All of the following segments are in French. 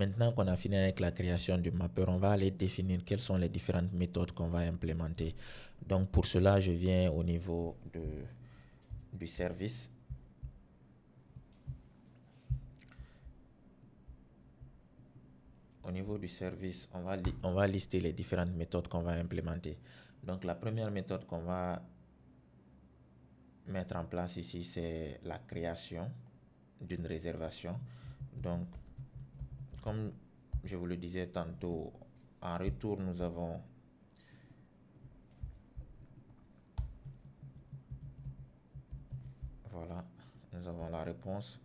Maintenant qu'on a fini avec la création du mapper, on va aller définir quelles sont les différentes méthodes qu'on va implémenter. Donc pour cela, je viens au niveau du service. Au niveau du service, on va lister les différentes méthodes qu'on va implémenter. Donc la première méthode qu'on va mettre en place ici, c'est la création d'une réservation. Donc, comme je vous le disais tantôt, en retour, nous avons la réponse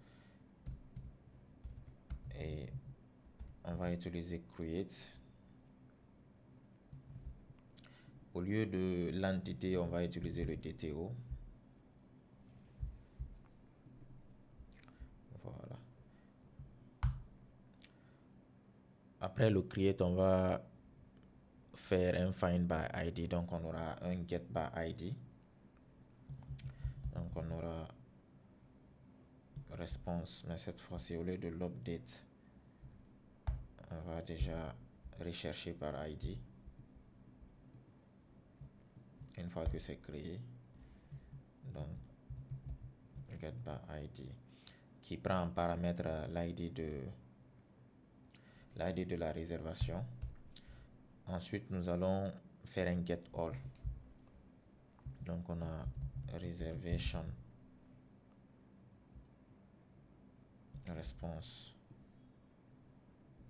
et on va utiliser create. Au lieu de l'entité, on va utiliser le DTO. Voilà. Après le create, on va faire un find by ID. Donc, on aura un get by ID. Donc, on aura response, mais cette fois-ci, au lieu de l'update, on va déjà rechercher par ID. Une fois que c'est créé, donc get by ID qui prend en paramètre l'ID de la réservation. Ensuite, nous allons faire un get all. Donc, on a reservation response.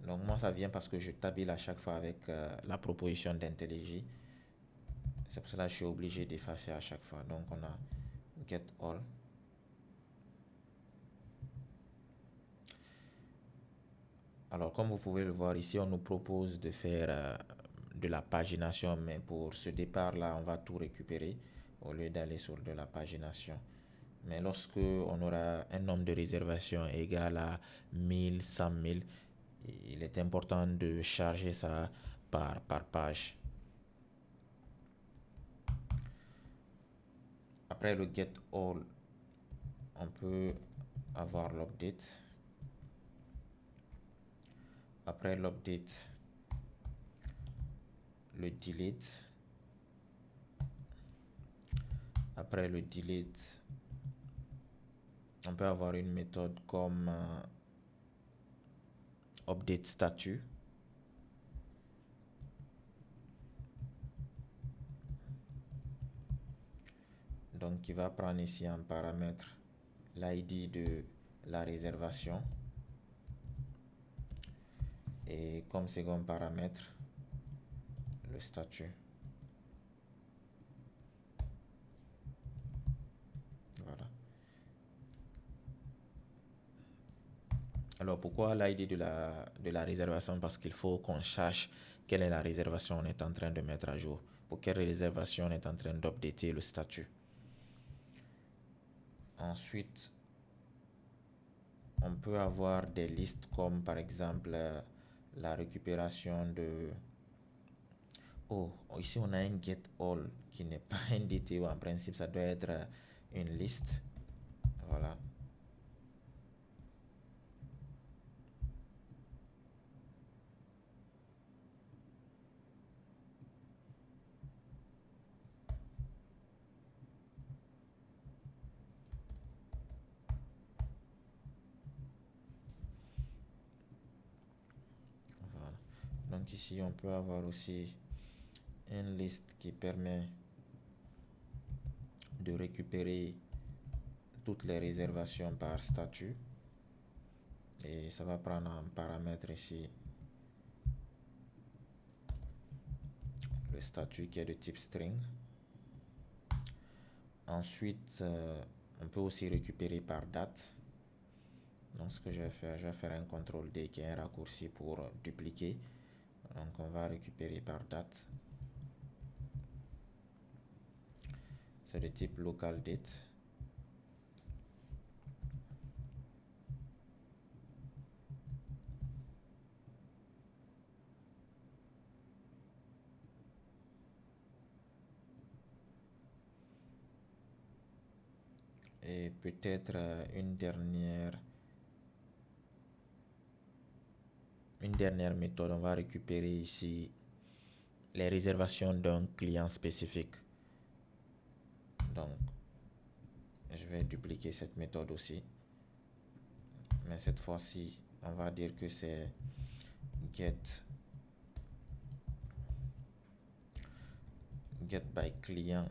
Donc, moi, ça vient parce que je tabule à chaque fois avec la proposition d'IntelliJ. C'est pour cela que je suis obligé d'effacer à chaque fois. Donc, on a get all. Alors, comme vous pouvez le voir ici, on nous propose de faire de la pagination, mais pour ce départ-là, on va tout récupérer au lieu d'aller sur de la pagination. Mais lorsque on aura un nombre de réservations égal à 1000, 100 000, il est important de charger ça par page. Après le get all, on peut avoir l'update. Après l'update, le delete. Après le delete, on peut avoir une méthode comme update statut. Donc, qui va prendre ici en paramètre l'ID de la réservation et comme second paramètre le statut. Voilà. Alors, pourquoi l'ID de la réservation? Parce qu'il faut qu'on sache quelle est la réservation on est en train de mettre à jour. Pour quelle réservation on est en train d'updater le statut. Ensuite, on peut avoir des listes comme par exemple la récupération de... Oh, ici on a un get all qui n'est pas un DTO. En principe, ça doit être une liste. Voilà. Voilà. Donc ici, on peut avoir aussi une liste qui permet de récupérer toutes les réservations par statut. Et ça va prendre en paramètre ici le statut qui est de type string. Ensuite, on peut aussi récupérer par date. Donc ce que je vais faire un CTRL D qui est un raccourci pour dupliquer. Donc on va récupérer par date. C'est de type local date. Et peut-être une dernière une dernière méthode, on va récupérer ici les réservations d'un client spécifique. Donc, je vais dupliquer cette méthode aussi. Mais cette fois-ci, on va dire que c'est get by client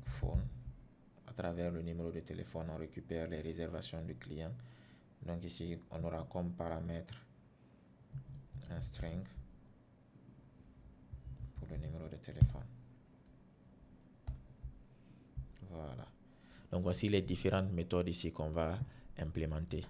phone. À travers le numéro de téléphone, on récupère les réservations du client. Donc ici, on aura comme paramètre un string pour le numéro de téléphone. Voilà. Donc voici les différentes méthodes ici qu'on va implémenter.